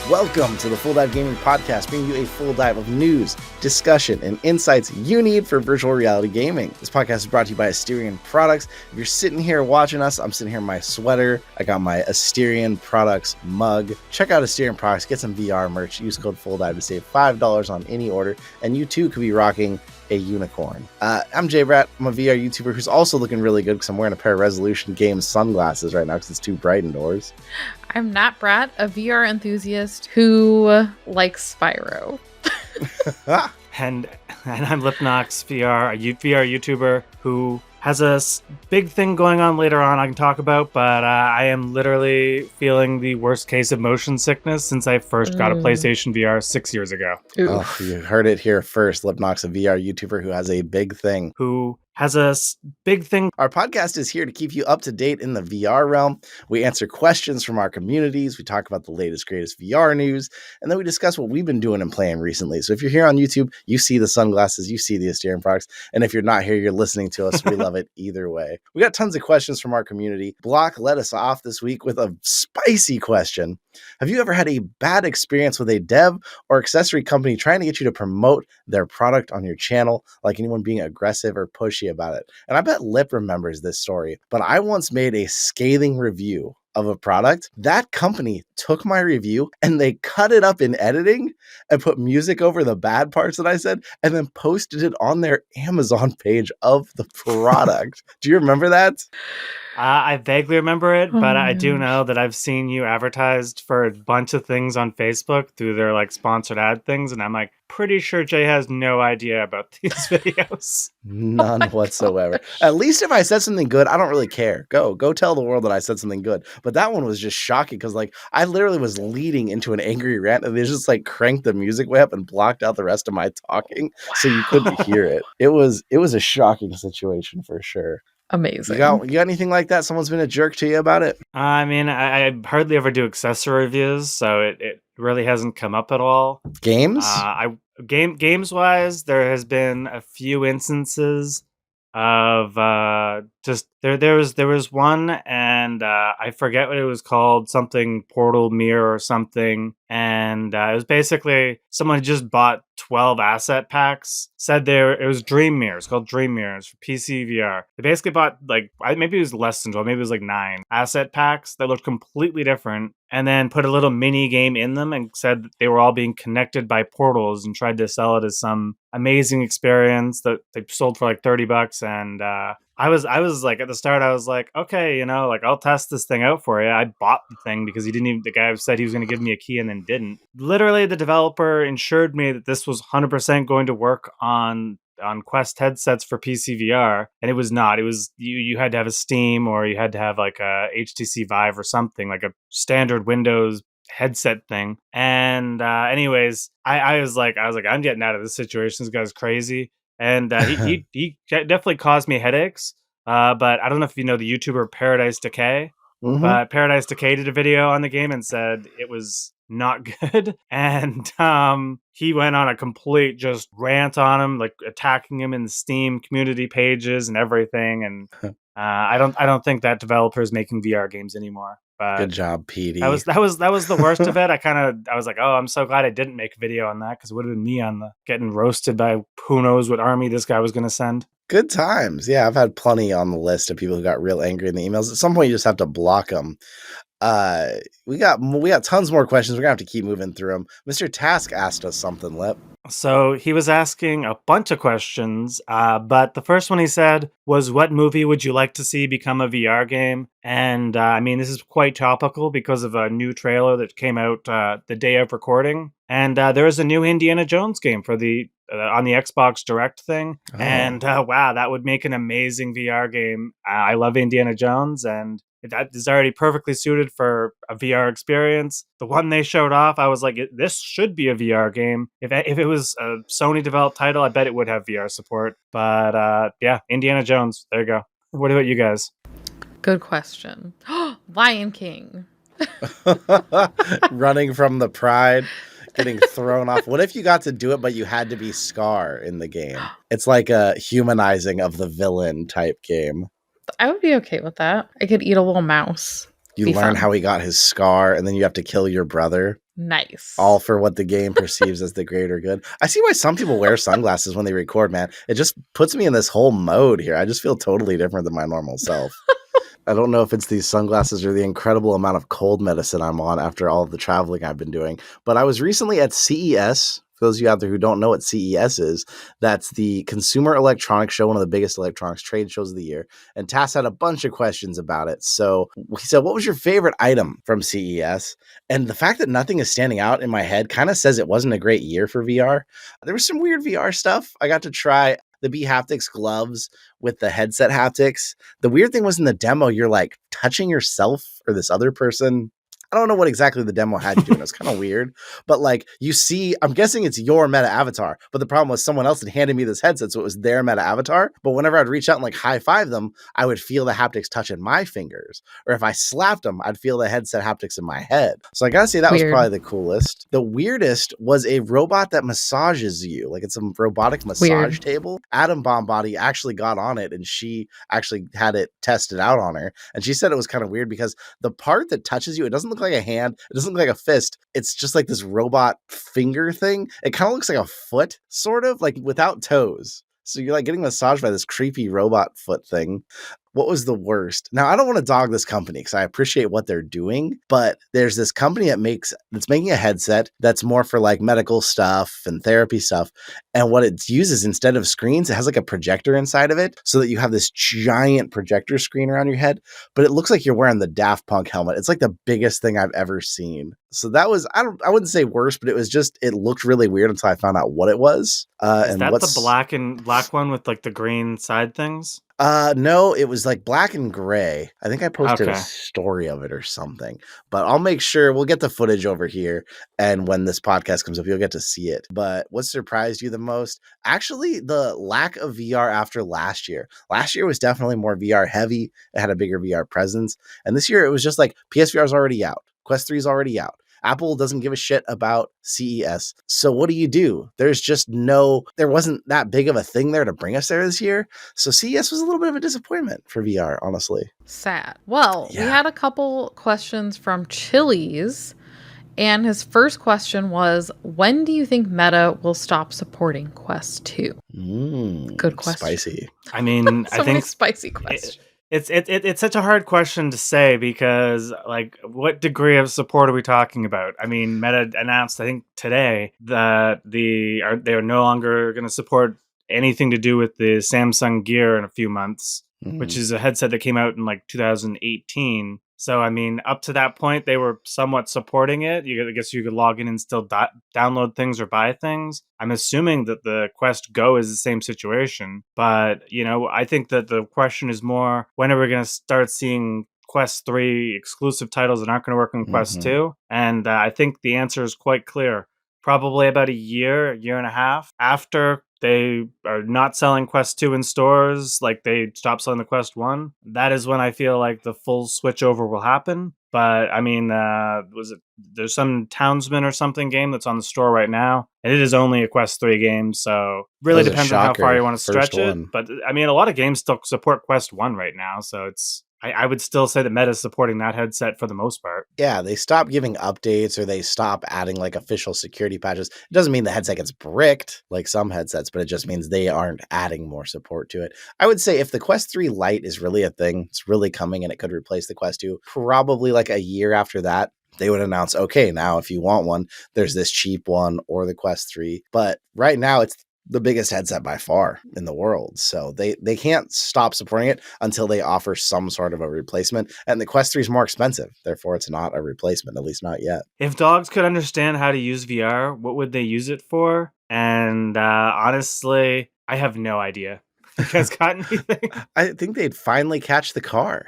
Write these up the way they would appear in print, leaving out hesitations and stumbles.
Welcome to the Full Dive Gaming Podcast, bringing you a full dive of news, discussion, and insights you need for virtual reality gaming. This podcast is brought to you by Asterion Products. If you're sitting here watching us, I'm sitting here in my sweater. I got my Asterion Products mug. Check out Asterion Products, get some VR merch. Use code FULLDIVE to save $5 on any order, and you too could be rocking a unicorn. I'm Jay Bratt. I'm a VR YouTuber who's also looking really good because I'm wearing a pair of Resolution Games sunglasses right now because it's too bright indoors. I'm Nat Bratt, a VR enthusiast who likes Spyro. and I'm Lipnox VR, a VR YouTuber who has a big thing going on later on I can talk about, but I am literally feeling the worst case of motion sickness since I first got a PlayStation VR 6 years ago. Oh, you heard it here first. Lipnox, a VR YouTuber who has a big thing. Our podcast is here to keep you up to date in the VR realm. We answer questions from our communities. We talk about the latest, greatest VR news, and then we discuss what we've been doing and playing recently. So if you're here on YouTube, you see the sunglasses, you see the Asterion Products, and if you're not here, you're listening to us. We love it either way. We got tons of questions from our community. Block led us off this week with a spicy question. Have you ever had a bad experience with a dev or accessory company trying to get you to promote their product on your channel, like anyone being aggressive or pushy about it? And I bet Lip remembers this story, but I once made a scathing review of a product. That company took my review and they cut it up in editing and put music over the bad parts that I said and then posted it on their Amazon page of the product. Do you remember that? I vaguely remember it, but I do know that I've seen you advertised for a bunch of things on Facebook through their like sponsored ad things, and I'm like pretty sure Jay has no idea about these videos. None whatsoever. At least if I said something good, I don't really care. Go tell the world that I said something good. But that one was just shocking because like I literally was leading into an angry rant and they just like cranked the music way up and blocked out the rest of my talking so you couldn't hear it. It was a shocking situation for sure. Amazing. You got anything like that? Someone's been a jerk to you about it? I mean, I hardly ever do accessory reviews, so it really hasn't come up at all. Games? Games wise, there has been a few instances of just there was one, and I forget what it was called, something Portal Mirror or something, and it was basically someone just bought 12 asset packs, said it was Dream Mirrors, called Dream Mirrors for PC VR. They basically bought like maybe it was less than 12, maybe it was like 9 asset packs that looked completely different, and then put a little mini game in them and said that they were all being connected by portals and tried to sell it as some amazing experience that they sold for like $30. And I was like, at the start, I was like, okay, like I'll test this thing out for you. I bought the thing because the guy said he was going to give me a key and then didn't. Literally, the developer assured me that this was 100% going to work on Quest headsets for PC VR, and it was not. It was you had to have a Steam or you had to have like a HTC Vive or something, like a standard Windows headset thing. And anyways, I was like, I'm getting out of this situation. This guy's crazy. And he definitely caused me headaches. But I don't know if you know the YouTuber Paradise Decay. Mm-hmm. But Paradise Decay did a video on the game and said it was not good. And he went on a complete just rant on him, like attacking him in the Steam community pages and everything. And I don't think that developer is making VR games anymore. But good job, PD. That was the worst of it. I was like, oh, I'm so glad I didn't make a video on that because it would have been me on the getting roasted by who knows what army this guy was going to send. Good times. Yeah, I've had plenty on the list of people who got real angry in the emails. At some point, you just have to block them. We got tons more questions. We're gonna have to keep moving through them. Mr. Task asked us something, Lip. So he was asking a bunch of questions, but the first one he said was, what movie would you like to see become a VR game? And I mean, this is quite topical because of a new trailer that came out the day of recording. And there is a new Indiana Jones game for the on the Xbox Direct thing. Oh. And wow, that would make an amazing VR game. I love Indiana Jones, and that is already perfectly suited for a VR experience. The one they showed off, I was like, this should be a VR game. If it was a Sony developed title, I bet it would have VR support. But yeah, Indiana Jones. There you go. What about you guys? Good question. Lion King. Running from the pride, getting thrown off. What if you got to do it, but you had to be Scar in the game? It's like a humanizing of the villain type game. I would be okay with that. I could eat a little mouse. You learn how he got his scar, and then you have to kill your brother. Nice. All for what the game perceives as the greater good. I see why some people wear sunglasses when they record, man. It just puts me in this whole mode here. I just feel totally different than my normal self. I don't know if it's these sunglasses or the incredible amount of cold medicine I'm on after all of the traveling I've been doing. But I was recently at CES. For those of you out there who don't know what CES is, that's the Consumer Electronics Show, one of the biggest electronics trade shows of the year. And Tass had a bunch of questions about it. So he said, what was your favorite item from CES? And the fact that nothing is standing out in my head kind of says it wasn't a great year for VR. There was some weird VR stuff. I got to try the B Haptics gloves with the headset haptics. The weird thing was in the demo, you're like touching yourself or this other person. I don't know what exactly the demo had you doing. It's kind of weird, but like you see, I'm guessing it's your meta avatar, but the problem was someone else had handed me this headset. So it was their meta avatar. But whenever I'd reach out and like high five them, I would feel the haptics touching my fingers. Or if I slapped them, I'd feel the headset haptics in my head. So I gotta say that was probably the coolest. The weirdest was a robot that massages you. Like it's a robotic massage table. Atom Bomb Body actually got on it and she actually had it tested out on her. And she said it was kind of weird because the part that touches you, it doesn't look like a hand. It doesn't look like a fist. It's just like this robot finger thing. It kind of looks like a foot, sort of like without toes. So you're like getting massaged by this creepy robot foot thing. What was the worst? Now, I don't want to dog this company because I appreciate what they're doing, but there's this company that's making a headset that's more for like medical stuff and therapy stuff. And what it uses instead of screens, it has like a projector inside of it so that you have this giant projector screen around your head, but it looks like you're wearing the Daft Punk helmet. It's like the biggest thing I've ever seen. So that was, I wouldn't say worse, but it looked really weird until I found out what it was. Is that the black one with like the green side things? No, it was like black and gray. I think I posted a story of it or something, but I'll make sure we'll get the footage over here. And when this podcast comes up, you'll get to see it. But what surprised you the most? Actually, the lack of VR after last year. Last year was definitely more VR heavy. It had a bigger VR presence. And this year it was just like PSVR is already out. Quest 3 is already out. Apple doesn't give a shit about CES. So what do? There wasn't that big of a thing there to bring us there this year. So CES was a little bit of a disappointment for VR, honestly. Sad. Well, we had a couple questions from Chili's. And his first question was, when do you think Meta will stop supporting Quest 2? Good question. Spicy. I mean, I think spicy question. It's such a hard question to say because, like, what degree of support are we talking about? I mean, Meta announced, I think today, that they are no longer going to support anything to do with the Samsung Gear in a few months, which is a headset that came out in like 2018. So, I mean, up to that point, they were somewhat supporting it. I guess you could log in and still download things or buy things. I'm assuming that the Quest Go is the same situation. But, I think that the question is more, when are we going to start seeing Quest 3 exclusive titles that aren't going to work on Quest 2? And I think the answer is quite clear. Probably about a year and a half after they are not selling Quest 2 in stores, like they stopped selling the Quest 1. That is when I feel like the full switch over will happen. But I mean, there's some Townsman or something game that's on the store right now, and it is only a Quest 3 game, so really depends on how far you want to stretch it. But I mean, a lot of games still support Quest 1 right now, so I would still say that Meta's supporting that headset for the most part. Yeah, they stop giving updates or they stop adding like official security patches. It doesn't mean the headset gets bricked like some headsets, but it just means they aren't adding more support to it. I would say if the Quest 3 Lite is really a thing, it's really coming and it could replace the Quest 2, probably like a year after that, they would announce, okay, now if you want one, there's this cheap one or the Quest 3. But right now it's the biggest headset by far in the world. So they can't stop supporting it until they offer some sort of a replacement. And the Quest 3 is more expensive. Therefore, it's not a replacement, at least not yet. If dogs could understand how to use VR, what would they use it for? And honestly, I have no idea. You guys got anything? I think they'd finally catch the car.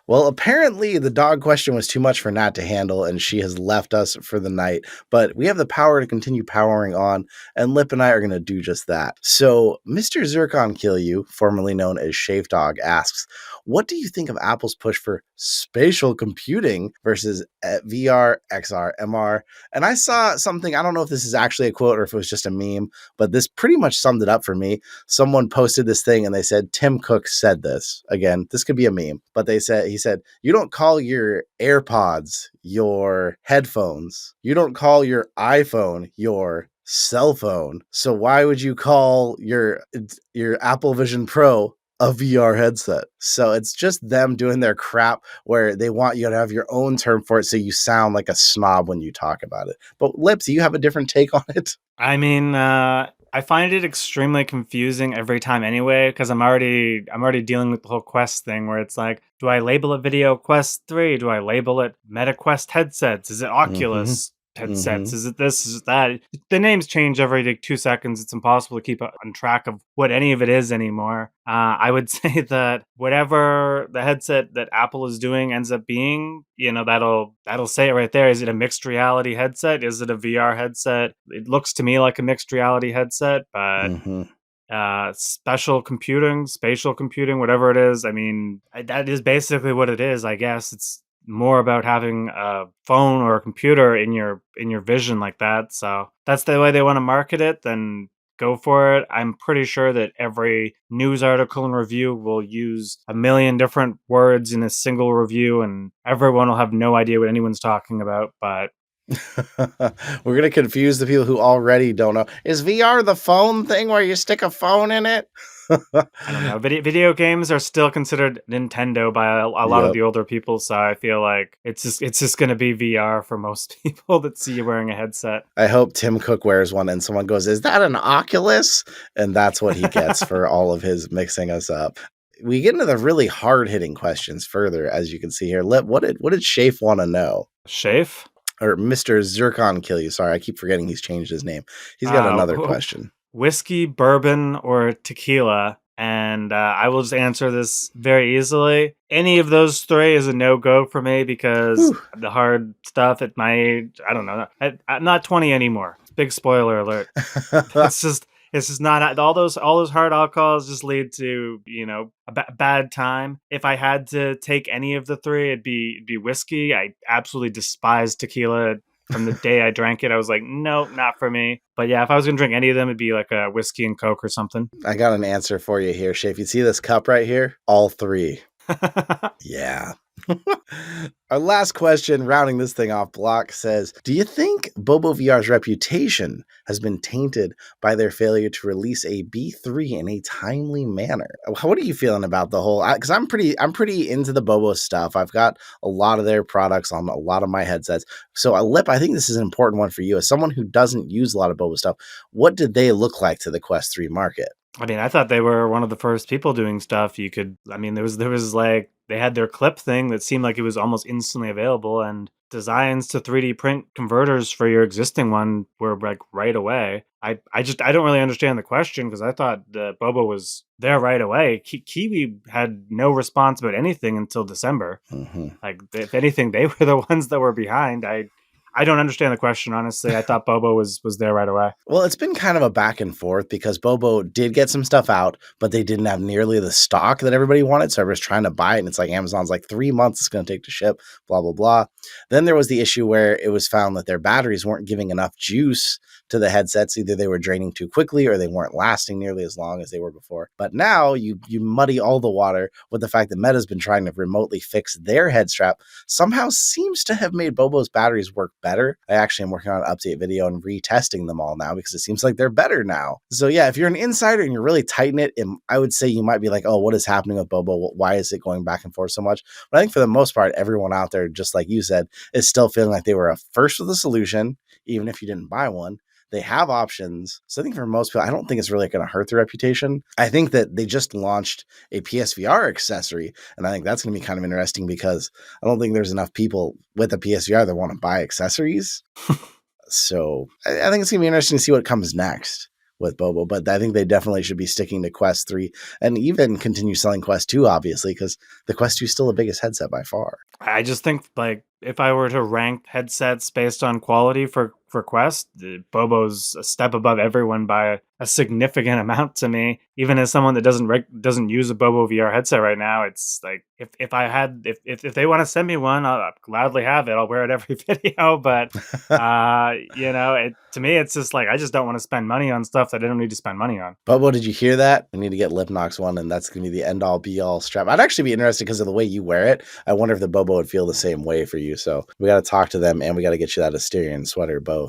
Well, apparently the dog question was too much for Nat to handle, and she has left us for the night. But we have the power to continue powering on, and Lip and I are going to do just that. So, Mr. Zircon Kill You, formerly known as Shave Dog, asks, what do you think of Apple's push for spatial computing versus VR, XR, MR? And I saw something, I don't know if this is actually a quote or if it was just a meme, but this pretty much summed it up for me. Someone posted this thing and they said, Tim Cook said this. Again, this could be a meme, but they said, said, you don't call your AirPods your headphones. You don't call your iPhone your cell phone. So why would you call your Apple Vision Pro a VR headset? So it's just them doing their crap where they want you to have your own term for it so you sound like a snob when you talk about it. But Lips, you have a different take on it? I mean, I find it extremely confusing every time anyway, because I'm already dealing with the whole Quest thing where it's like, do I label it Video Quest 3? Do I label it Meta Quest headsets? Is it Oculus headsets? Is it this? Is it that? The names change every 2 seconds. It's impossible to keep on track of what any of it is anymore. I would say that whatever the headset that Apple is doing ends up being, that'll say it right there. Is it a mixed reality headset? Is it a VR headset? It looks to me like a mixed reality headset, but spatial computing, whatever it is. I mean, that is basically what it is. I guess it's more about having a phone or a computer in your vision like that. So that's the way they want to market it, then go for it. I'm pretty sure that every news article and review will use a million different words in a single review, and everyone will have no idea what anyone's talking about. But we're going to confuse the people who already don't know. Is VR the phone thing where you stick a phone in it? I don't know. Video games are still considered Nintendo by a lot of the older people, so I feel like it's just going to be VR for most people that see you wearing a headset. I hope Tim Cook wears one and someone goes, "Is that an Oculus?" And that's what he gets for all of his mixing us up. We get into the really hard-hitting questions further, as you can see here. What did Shafe want to know? Shafe? Or Mr. Zircon Kill You. Sorry, I keep forgetting he's changed his name. He's got another question. Whiskey, bourbon, or tequila? And I will just answer this very easily. Any of those three is a no-go for me because the hard stuff at my age, I don't know. I'm not 20 anymore. Big spoiler alert. It's just not all those hard alcohols just lead to, a bad time. If I had to take any of the three, it'd be whiskey. I absolutely despise tequila. From the day I drank it, I was like, nope, not for me. But yeah, if I was going to drink any of them, it'd be like a whiskey and Coke or something. I got an answer for you here, Shafe. You see this cup right here? All three. Yeah. Our last question, rounding this thing off, Block says, do you think BoboVR's reputation has been tainted by their failure to release a B3 in a timely manner? What are you feeling about the whole, because I'm pretty into the Bobo stuff. I've got a lot of their products on a lot of my headsets. So Lip, I think this is an important one for you. As someone who doesn't use a lot of Bobo stuff, what did they look like to the Quest 3 market? I mean, I thought they were one of the first people doing stuff. There was like, they had their clip thing that seemed like it was almost instantly available, and designs to 3D print converters for your existing one were like right away. I don't really understand the question because I thought the Bobo was there right away. Kiwi had no response about anything until December. Like, if anything, they were the ones that were behind. I don't understand the question, honestly. I thought Bobo was there right away. Well, it's been kind of a back and forth because Bobo did get some stuff out, but they didn't have nearly the stock that everybody wanted. So everyone's trying to buy it. And it's like Amazon's like 3 months it's going to take to ship, blah, blah, blah. Then there was the issue where it was found that their batteries weren't giving enough juice to the headsets. Either they were draining too quickly or they weren't lasting nearly as long as they were before. But now you muddy all the water with the fact that Meta's been trying to remotely fix their head strap. Somehow seems to have made Bobo's batteries work better. I actually am working on an update video and retesting them all now because it seems like they're better now. So yeah, if you're an insider and you're really tight in it, I would say you might be like, oh, what is happening with Bobo? Why is it going back and forth so much? But I think for the most part, everyone out there, just like you said, is still feeling like they were a first with a solution, even if you didn't buy one. They have options. So I think for most people, I don't think it's really going to hurt their reputation. I think that they just launched a PSVR accessory. And I think that's going to be kind of interesting because I don't think there's enough people with a PSVR that want to buy accessories. So I think it's going to be interesting to see what comes next with Bobo. But I think they definitely should be sticking to Quest 3 and even continue selling Quest 2, obviously, because the Quest 2 is still the biggest headset by far. I just think like if I were to rank headsets based on quality for Quest, Bobo's a step above everyone by a significant amount to me. Even as someone that doesn't use a BoboVR headset right now, it's like if I had if they want to send me one, I'll gladly have it. I'll wear it every video. But to me, it's just like I just don't want to spend money on stuff that I don't need to spend money on. Bobo, did you hear that? We need to get Lipnox one, and that's going to be the end-all, be-all strap. I'd actually be interested because of the way you wear it. I wonder if the Bobo would feel the same way for you. So we got to talk to them, and we got to get you that Asterion sweater both.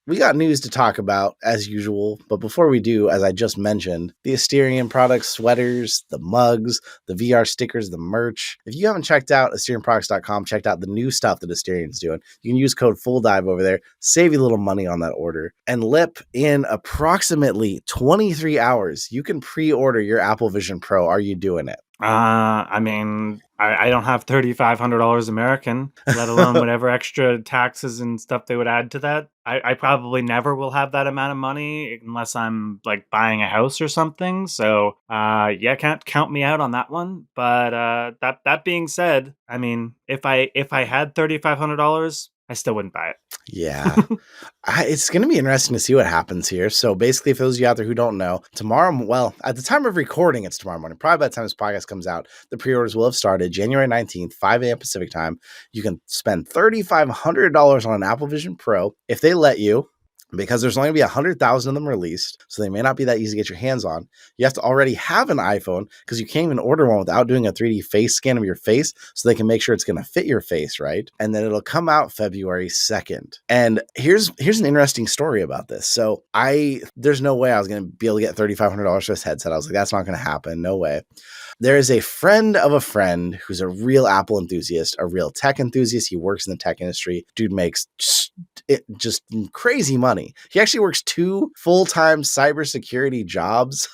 We got news to talk about, as usual, but before we do, as I just mentioned, the Asterion Products sweaters, the mugs, the VR stickers, the merch. If you haven't checked out AsterionProducts.com, checked out the new stuff that Asterion's doing, you can use code FULLDIVE over there, save you a little money on that order. And Lip, in approximately 23 hours, you can pre-order your Apple Vision Pro. Are you doing it? I mean, I don't have $3,500 American, let alone whatever extra taxes and stuff they would add to that. I probably never will have that amount of money unless I'm like buying a house or something. So, can't count me out on that one. But that being said, I mean, if I had $3,500, I still wouldn't buy it. Yeah. It's going to be interesting to see what happens here. So basically, for those of you out there who don't know, tomorrow, well, at the time of recording, it's tomorrow morning. Probably by the time this podcast comes out, the pre-orders will have started January 19th, 5 a.m. Pacific time. You can spend $3,500 on an Apple Vision Pro if they let you, because there's only going to be 100,000 of them released, so they may not be that easy to get your hands on. You have to already have an iPhone because you can't even order one without doing a 3D face scan of your face so they can make sure it's going to fit your face, right? And then it'll come out February 2nd. And here's an interesting story about this. So there's no way I was going to be able to get $3,500 for this headset. I was like, that's not going to happen. No way. There is a friend of a friend who's a real Apple enthusiast, a real tech enthusiast. He works in the tech industry. Dude makes just crazy money. He actually works 2 full-time cybersecurity jobs.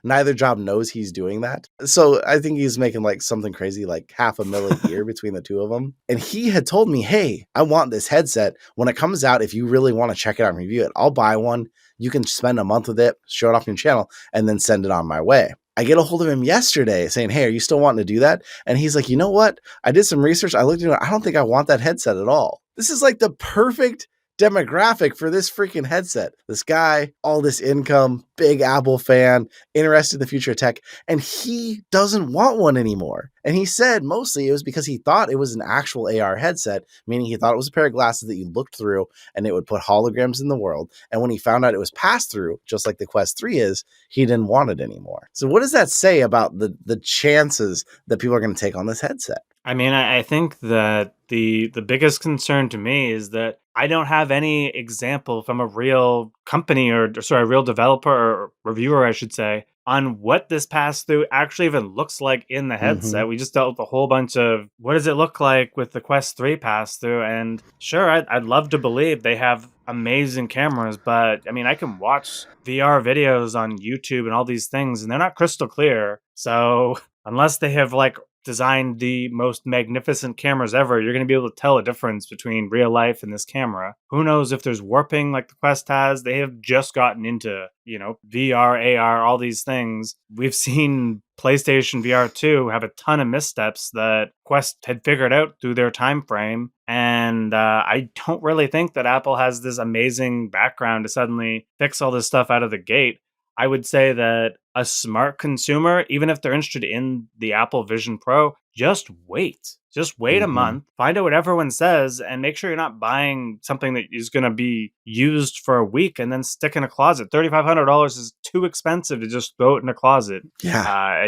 Neither job knows he's doing that. So I think he's making like something crazy, like $500,000 a year between the two of them. And he had told me, hey, I want this headset. When it comes out, if you really want to check it out and review it, I'll buy one. You can spend a month with it, show it off your channel, and then send it on my way. I get a hold of him yesterday saying, hey, are you still wanting to do that? And he's like, you know what? I did some research. I looked into it. I don't think I want that headset at all. This is like the perfect demographic for this freaking headset. This guy, all this income, big Apple fan, interested in the future of tech, and he doesn't want one anymore. And he said mostly it was because he thought it was an actual AR headset, meaning he thought it was a pair of glasses that you looked through and it would put holograms in the world. And when he found out it was pass-through, just like the Quest 3 is, he didn't want it anymore. So what does that say about the chances that people are going to take on this headset? I mean, I think that the biggest concern to me is that I don't have any example from a real company a real developer or reviewer, I should say, on what this pass-through actually even looks like in the headset. We just dealt with a whole bunch of what does it look like with the Quest 3 pass-through, and sure, I'd love to believe they have amazing cameras, but I mean, I can watch VR videos on YouTube and all these things, and they're not crystal clear. So unless they have like designed the most magnificent cameras ever, you're going to be able to tell a difference between real life and this camera. Who knows if there's warping like the Quest has? They have just gotten into, VR, AR, all these things. We've seen PlayStation VR 2 have a ton of missteps that Quest had figured out through their time frame. And I don't really think that Apple has this amazing background to suddenly fix all this stuff out of the gate. I would say that a smart consumer, even if they're interested in the Apple Vision Pro, just wait. Just wait a month, find out what everyone says, and make sure you're not buying something that is going to be used for a week and then stick in a closet. $3,500 is too expensive to just throw it in a closet. Yeah.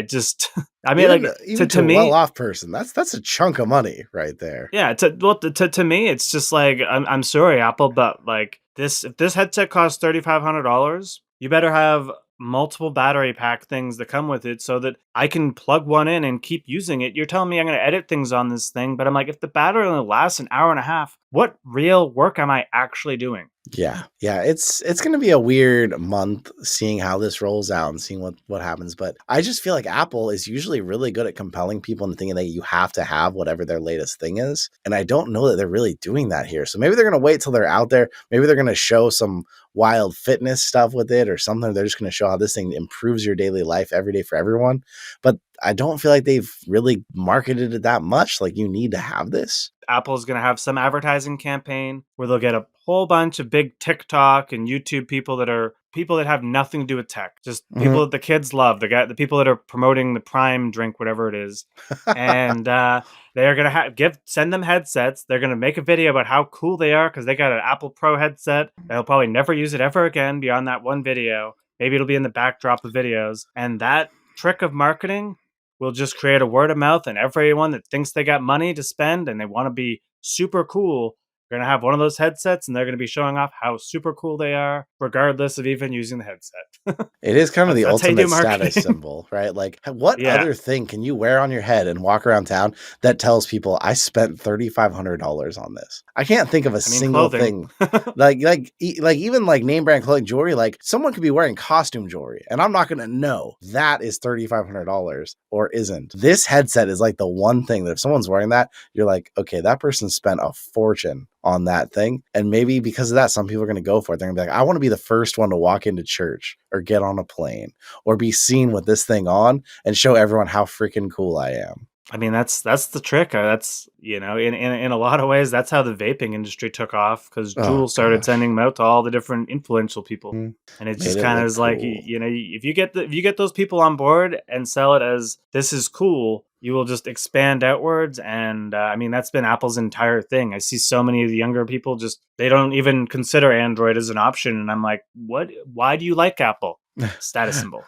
I mean, even to me, a well-off person, that's a chunk of money right there. Yeah. To me, it's just like, I'm sorry, Apple, but like if this headset costs $3,500, you better have multiple battery pack things that come with it so that I can plug one in and keep using it. You're telling me I'm going to edit things on this thing, but I'm like, if the battery only lasts an hour and a half, what real work am I actually doing? Yeah. It's going to be a weird month seeing how this rolls out and seeing what happens. But I just feel like Apple is usually really good at compelling people and thinking that you have to have whatever their latest thing is. And I don't know that they're really doing that here. So maybe they're going to wait till they're out there. Maybe they're going to show some wild fitness stuff with it or something. They're just going to show how this thing improves your daily life every day for everyone. But I don't feel like they've really marketed it that much. Like, you need to have this. Apple's going to have some advertising campaign where they'll get a whole bunch of big TikTok and YouTube people that have nothing to do with tech, just people that the kids love, the people that are promoting the Prime drink, whatever it is, and they're gonna send them headsets. They're gonna make a video about how cool they are because they got an Apple Pro headset. They'll probably never use it ever again beyond that one video. Maybe it'll be in the backdrop of videos, and that trick of marketing will just create a word of mouth, and everyone that thinks they got money to spend and they want to be super cool, they're going to have one of those headsets and they're going to be showing off how super cool they are, regardless of even using the headset. It is kind of the ultimate status symbol, right? Like, what other thing can you wear on your head and walk around town that tells people I spent $3,500 on this? I can't think of a single thing. like even like name brand clothing, jewelry. Like, someone could be wearing costume jewelry, and I'm not going to know that is $3,500 or isn't. This headset is like the one thing that if someone's wearing that, you're like, okay, that person spent a fortune on that thing. And maybe because of that, some people are going to go for it. They're going to be like, I want to be the first one to walk into church or get on a plane or be seen with this thing on and show everyone how freaking cool I am. I mean, that's the trick. That's, in a lot of ways, that's how the vaping industry took off, because Juul started sending them out to all the different influential people. And it just kind of is cool. Like, if you get those people on board and sell it as this is cool, you will just expand outwards. And I mean, that's been Apple's entire thing. I see so many of the younger people they don't even consider Android as an option. And I'm like, what? Why do you like Apple? Status symbol.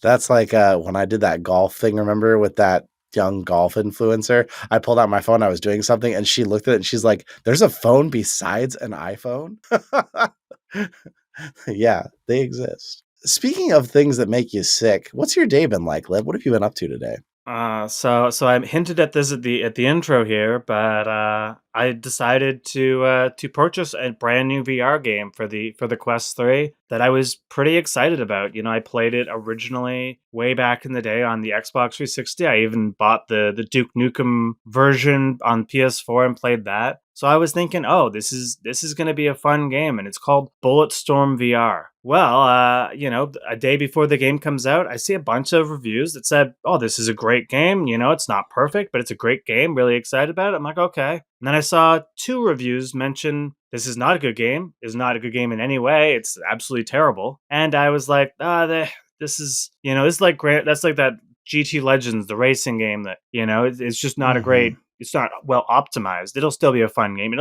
That's like when I did that golf thing, remember, with that young golf influencer, I pulled out my phone, I was doing something, and she looked at it and she's like, there's a phone besides an iPhone? Yeah, they exist. Speaking of things that make you sick, what's your day been like, Liv? What have you been up to today? So I hinted at this at the intro here, but I decided to purchase a brand new VR game for the Quest 3 that I was pretty excited about. I played it originally way back in the day on the Xbox 360. I even bought the Duke Nukem version on PS4 and played that. So I was thinking, oh, this is going to be a fun game, and it's called Bulletstorm VR. Well, a day before the game comes out, I see a bunch of reviews that said, oh, this is a great game. It's not perfect, but it's a great game. Really excited about it. I'm like, okay. And then I saw 2 reviews mention this is not a good game. It's not a good game in any way. It's absolutely terrible. And I was like, this is, it's like that's like that GT Legends, the racing game that, it's just not a great. It's not well optimized. It'll still be a fun game.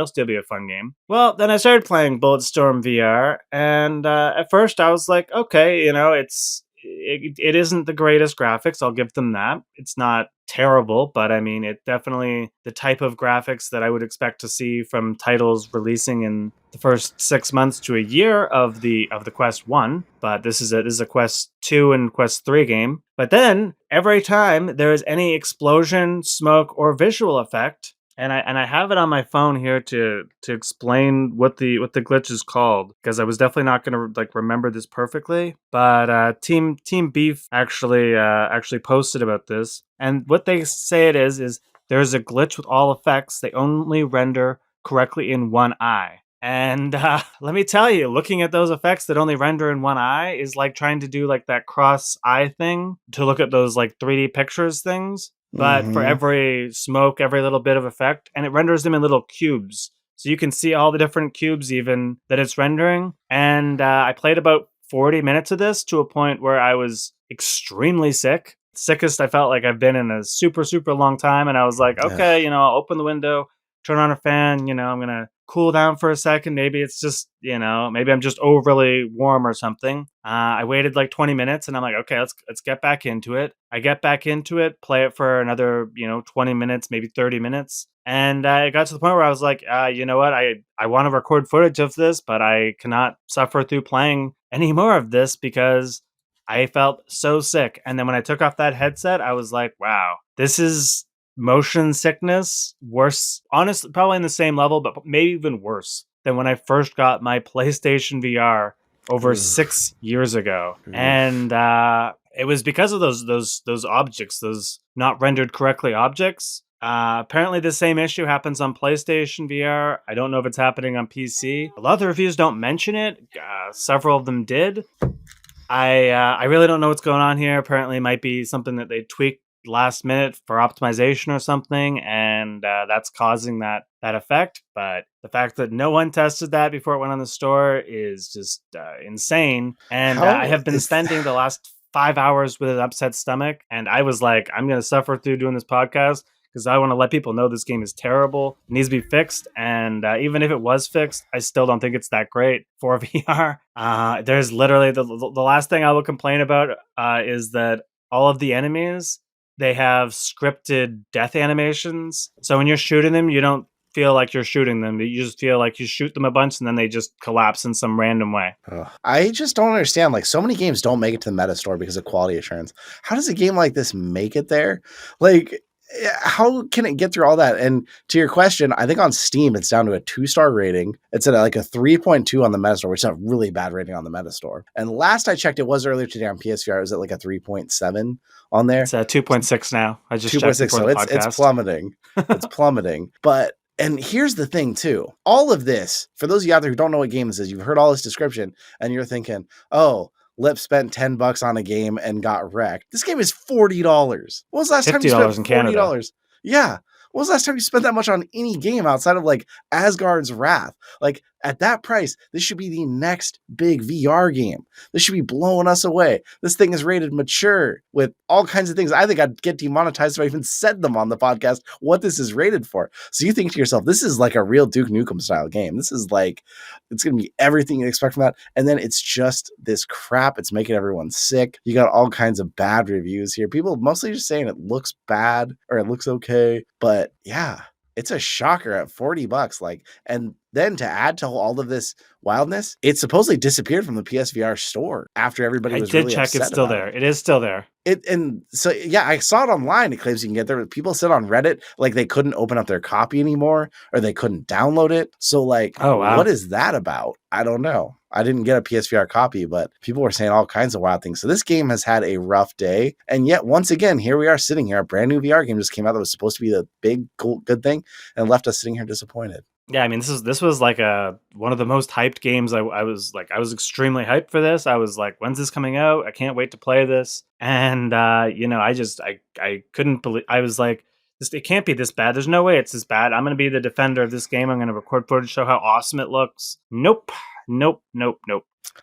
Well, then I started playing Bulletstorm VR, and at first I was like, okay, it isn't the greatest graphics. I'll give them that. It's not terrible, but I mean, it definitely the type of graphics that I would expect to see from titles releasing in the first 6 months to a year of the Quest 1. But this is a Quest 2 and Quest 3 game. But then every time there is any explosion, smoke, or visual effect, and I have it on my phone here to explain what the glitch is called, because I was definitely not going to remember this perfectly. But Team Beef actually posted about this, and what they say it is there's a glitch with all effects. They only render correctly in one eye. And let me tell you, looking at those effects that only render in one eye is like trying to do like that cross eye thing to look at those like 3D pictures things. But for every smoke, every little bit of effect, and it renders them in little cubes. So you can see all the different cubes even that it's rendering. And I played about 40 minutes of this to a point where I was extremely sick. Sickest I felt like I've been in a super, super long time. And I was like, okay, I'll open the window, turn on a fan, I'm going to cool down for a second. Maybe it's just, maybe I'm just overly warm or something. I waited like 20 minutes and I'm like, okay, let's get back into it. I get back into it, play it for another, 20 minutes, maybe 30 minutes. And I got to the point where I was like, you know what? I want to record footage of this, but I cannot suffer through playing any more of this because I felt so sick. And then when I took off that headset, I was like, wow, this is motion sickness, worse, honestly, probably in the same level, but maybe even worse than when I first got my PlayStation VR over 6 years ago. And it was because of those objects, those not rendered correctly objects. Apparently the same issue happens on PlayStation VR. I don't know if it's happening on PC. A lot of the reviews don't mention it. Several of them did. I really don't know what's going on here. Apparently it might be something that they tweaked last minute for optimization or something, and that's causing that effect. But the fact that no one tested that before it went on the store is just insane. And I have been spending the last 5 hours with an upset stomach, and I was like, I'm going to suffer through doing this podcast because I want to let people know this game is terrible, it needs to be fixed. And even if it was fixed, I still don't think it's that great for VR. There's literally the last thing I will complain about is that all of the enemies, they have scripted death animations. So when you're shooting them, you don't feel like you're shooting them. You just feel like you shoot them a bunch and then they just collapse in some random way. I just don't understand. Like, so many games don't make it to the meta store because of quality assurance. How does a game like this make it there? Like, how can it get through all that? And to your question, I think on Steam, it's down to a 2-star rating. It's at like a 3.2 on the Metastore, which is a really bad rating on the Metastore. And last I checked, it was earlier today on PSVR. It was at like a 3.7 on there. It's 2.6 now. I just 2.6. So it's plummeting. It's plummeting. And here's the thing too. All of this, for those of you out there who don't know what game this is, you've heard all this description and you're thinking, oh, Lip spent $10 on a game and got wrecked. This game is $40. When was the last time you spent $40? Yeah. When was the last time you spent that much on any game outside of like Asgard's Wrath? Like, at that price, this should be the next big VR game. This should be blowing us away. This thing is rated mature with all kinds of things. I think I'd get demonetized if I even said them on the podcast what this is rated for. So you think to yourself, this is like a real Duke Nukem style game. This is like, it's going to be everything you expect from that. And then it's just this crap. It's making everyone sick. You got all kinds of bad reviews here. People mostly just saying it looks bad or it looks okay. But yeah, it's a shocker at $40. Like, and then to add to all of this wildness, it supposedly disappeared from the PSVR store after everybody was really upset. I did check, it's still there. It is still there. And so, yeah, I saw it online. It claims you can get there. People said on Reddit, like they couldn't open up their copy anymore or they couldn't download it. So like, oh, wow. What is that about? I don't know. I didn't get a PSVR copy, but people were saying all kinds of wild things. So this game has had a rough day. And yet, once again, here we are sitting here. A brand new VR game just came out that was supposed to be the big, cool, good thing and left us sitting here disappointed. Yeah, I mean, this was like one of the most hyped games. I was extremely hyped for this. I was like, when's this coming out? I can't wait to play this. And I couldn't believe. I was like, it can't be this bad. There's no way it's this bad. I'm going to be the defender of this game. I'm going to record footage, show how awesome it looks. Nope. Well,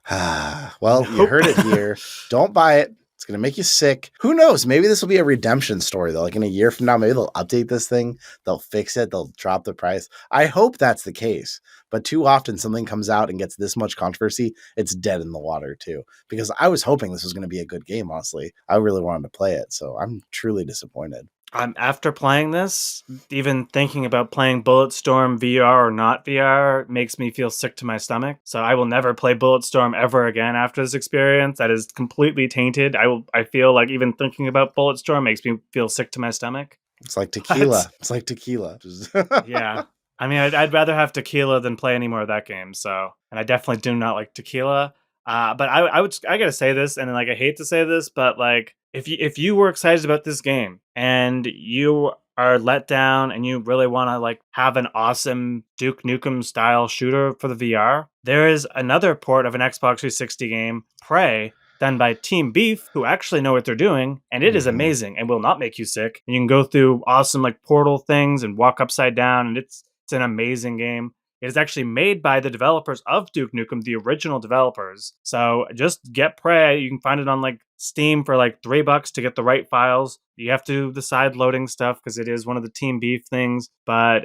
you heard it here. Don't buy it. It's going to make you sick. Who knows? Maybe this will be a redemption story, though. Like in a year from now, maybe they'll update this thing. They'll fix it. They'll drop the price. I hope that's the case. But too often something comes out and gets this much controversy, it's dead in the water, too. Because I was hoping this was going to be a good game, honestly. I really wanted to play it. So I'm truly disappointed. After playing this, even thinking about playing Bulletstorm VR or not VR makes me feel sick to my stomach. So I will never play Bulletstorm ever again after this experience. That is completely tainted. I feel like even thinking about Bulletstorm makes me feel sick to my stomach. It's like tequila. It's like tequila. Yeah. I mean, I'd rather have tequila than play any more of that game. So, and I definitely do not like tequila. But I gotta say this, and like I hate to say this, but like if you were excited about this game and you are let down and you really want to like have an awesome Duke Nukem style shooter for the VR, there is another port of an Xbox 360 game, Prey, done by Team Beef, who actually know what they're doing, and it is amazing and will not make you sick. And you can go through awesome like portal things and walk upside down, and it's an amazing game. It is actually made by the developers of Duke Nukem, the original developers. So just get Prey. You can find it on like Steam for like $3 to get the right files. You have to do the side loading stuff because it is one of the Team Beef things. But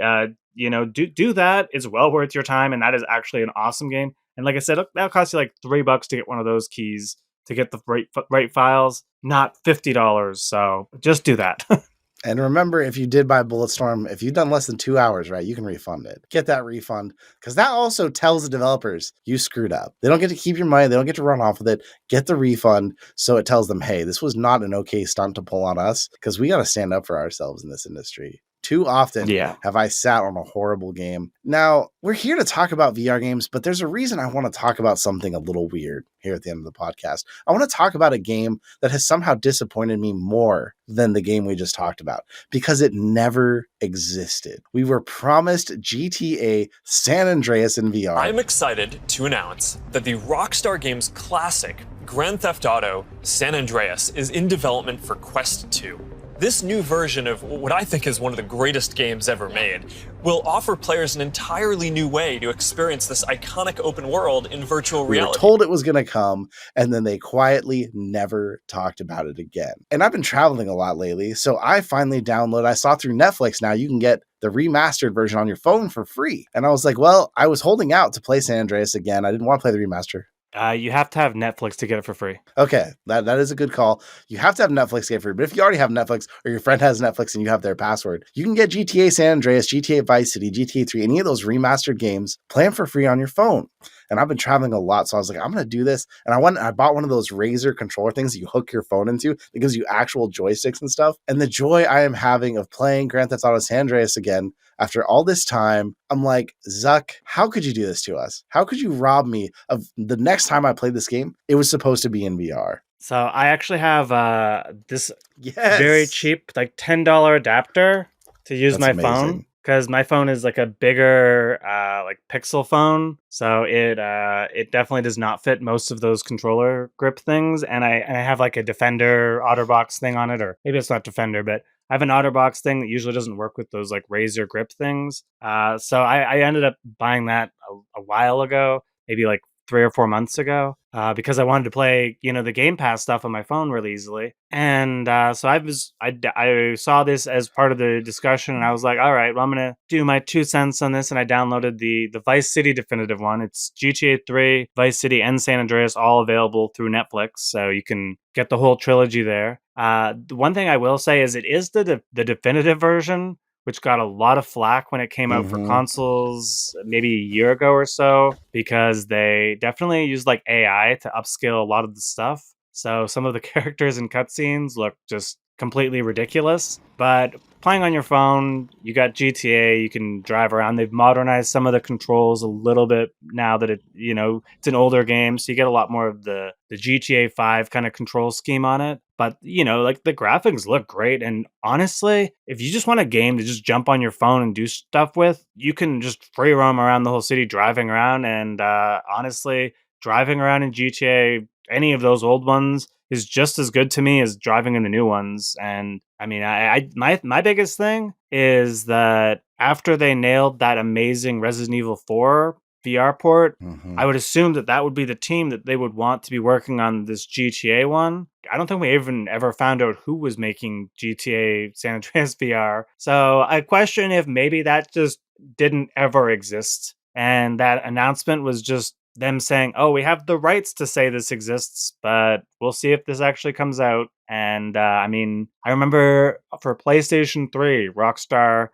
do that. It's well worth your time, and that is actually an awesome game. And like I said, that'll cost you like $3 to get one of those keys to get the right files, not $50. So just do that. And remember, if you did buy Bulletstorm, if you've done less than 2 hours, right, you can refund it. Get that refund, because that also tells the developers you screwed up. They don't get to keep your money. They don't get to run off with it. Get the refund, so it tells them, hey, this was not an okay stunt to pull on us, because we got to stand up for ourselves in this industry. Too often have I sat on a horrible game. Now, we're here to talk about VR games, but there's a reason I want to talk about something a little weird. here at the end of the podcast. I want to talk about a game that has somehow disappointed me more than the game we just talked about because it never existed. We were promised GTA San Andreas in VR. I'm excited to announce that the Rockstar Games classic Grand Theft Auto San Andreas is in development for Quest 2. This new version of what I think is one of the greatest games ever made will offer players an entirely new way to experience this iconic open world in virtual reality. We were told it was going to come, and then they quietly never talked about it again. And I've been traveling a lot lately, so I finally I saw through Netflix now you can get the remastered version on your phone for free. And I was like, well, I was holding out to play San Andreas again. I didn't want to play the remaster. You have to have Netflix to get it for free. Okay, that is a good call. You have to have Netflix to get free, but if you already have Netflix or your friend has Netflix and you have their password, you can get GTA San Andreas, GTA Vice City, GTA 3, any of those remastered games, play them for free on your phone. And I've been traveling a lot, so I was like, I'm going to do this. And I bought one of those Razer controller things that you hook your phone into that gives you actual joysticks and stuff. And the joy I am having of playing Grand Theft Auto San Andreas again after all this time, I'm like, Zuck, how could you do this to us? How could you rob me of the next time I played this game? It was supposed to be in VR. So I actually have this very cheap, like $10 adapter to use my phone. Because my phone is like a bigger like pixel phone, so it definitely does not fit most of those controller grip things. And I have like a Defender OtterBox thing on it, or maybe it's not Defender, but I have an OtterBox thing that usually doesn't work with those like Razer grip things. So I ended up buying that a while ago, maybe like 3 or 4 months ago, because I wanted to play, the Game Pass stuff on my phone really easily. And so I saw this as part of the discussion, and I was like, all right, well, I'm gonna do my 2 cents on this, and I downloaded the Vice City definitive one. It's GTA 3, Vice City, and San Andreas, all available through Netflix, so you can get the whole trilogy there. The one thing I will say is it is the definitive version, which got a lot of flack when it came out for consoles maybe a year ago or so, because they definitely used like AI to upscale a lot of the stuff. So some of the characters and cutscenes look just completely ridiculous. But playing on your phone, you got GTA, you can drive around. They've modernized some of the controls a little bit now that it's an older game, so you get a lot more of the GTA 5 kind of control scheme on it. But, like the graphics look great. And honestly, if you just want a game to just jump on your phone and do stuff with, you can just free roam around the whole city driving around. And honestly, driving around in GTA, any of those old ones, is just as good to me as driving in the new ones. And I mean, my biggest thing is that after they nailed that amazing Resident Evil 4 VR port, I would assume that would be the team that they would want to be working on this GTA one. I don't think we even ever found out who was making GTA San Andreas VR. So I question if maybe that just didn't ever exist. And that announcement was just them saying, oh, we have the rights to say this exists, but we'll see if this actually comes out. And I remember for PlayStation 3, Rockstar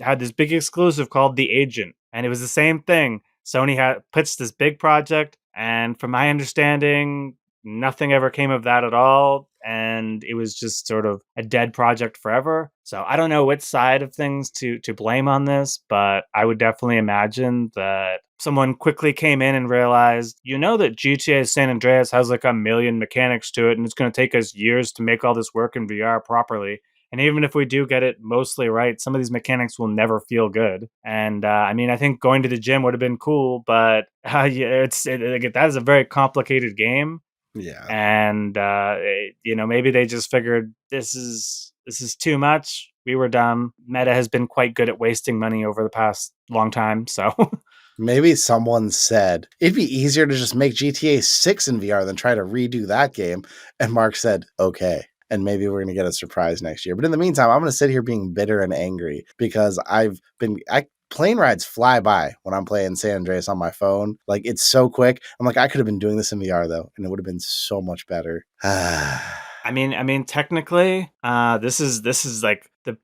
had this big exclusive called The Agent, and it was the same thing. Sony pitched this big project, and from my understanding, nothing ever came of that at all, and it was just sort of a dead project forever. So I don't know which side of things to blame on this, but I would definitely imagine that someone quickly came in and realized, that GTA San Andreas has like 1 million mechanics to it, and it's going to take us years to make all this work in VR properly. And even if we do get it mostly right, some of these mechanics will never feel good. And I think going to the gym would have been cool, but that is a very complicated game. Yeah. And maybe they just figured this is too much. We were dumb. Meta has been quite good at wasting money over the past long time, so maybe someone said it'd be easier to just make GTA 6 in VR than try to redo that game. And Mark said, okay. And maybe we're going to get a surprise next year. But in the meantime, I'm going to sit here being bitter and angry because plane rides fly by when I'm playing San Andreas on my phone. Like, it's so quick. I'm like, I could have been doing this in VR though, and it would have been so much better. Technically, this is like this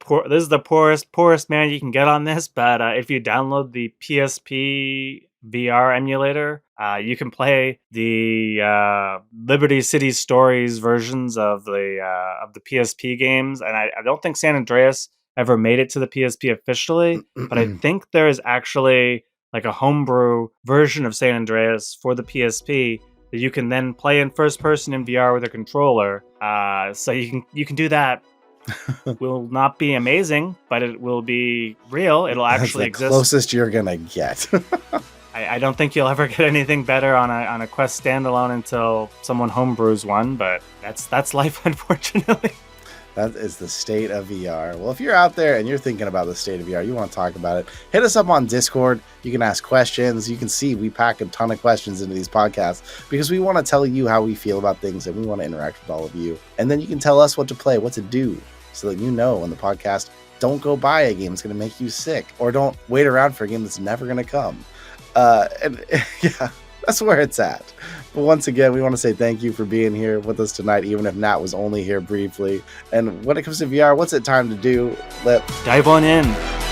is the poorest man you can get on this. But if you download the PSP VR emulator, you can play the Liberty City Stories versions of the PSP games, and I don't think San Andreas ever made it to the PSP officially, but I think there is actually like a homebrew version of San Andreas for the PSP that you can then play in first person in VR with a controller. So you can do that. Will not be amazing, but it will be real. It'll actually That's the exist. Closest you're gonna get. I don't think you'll ever get anything better on a Quest standalone until someone homebrews one, but that's life, unfortunately. That is the state of VR. Well, if you're out there and you're thinking about the state of VR, you want to talk about it, hit us up on Discord. You can ask questions. You can see we pack a ton of questions into these podcasts because we want to tell you how we feel about things and we want to interact with all of you. And then you can tell us what to play, what to do, so that you know on the podcast, don't go buy a game that's going to make you sick, or don't wait around for a game that's never going to come. And yeah, that's where it's at. But once again, we want to say thank you for being here with us tonight, even if Nat was only here briefly. And when it comes to VR, what's it time to do? Dive on in.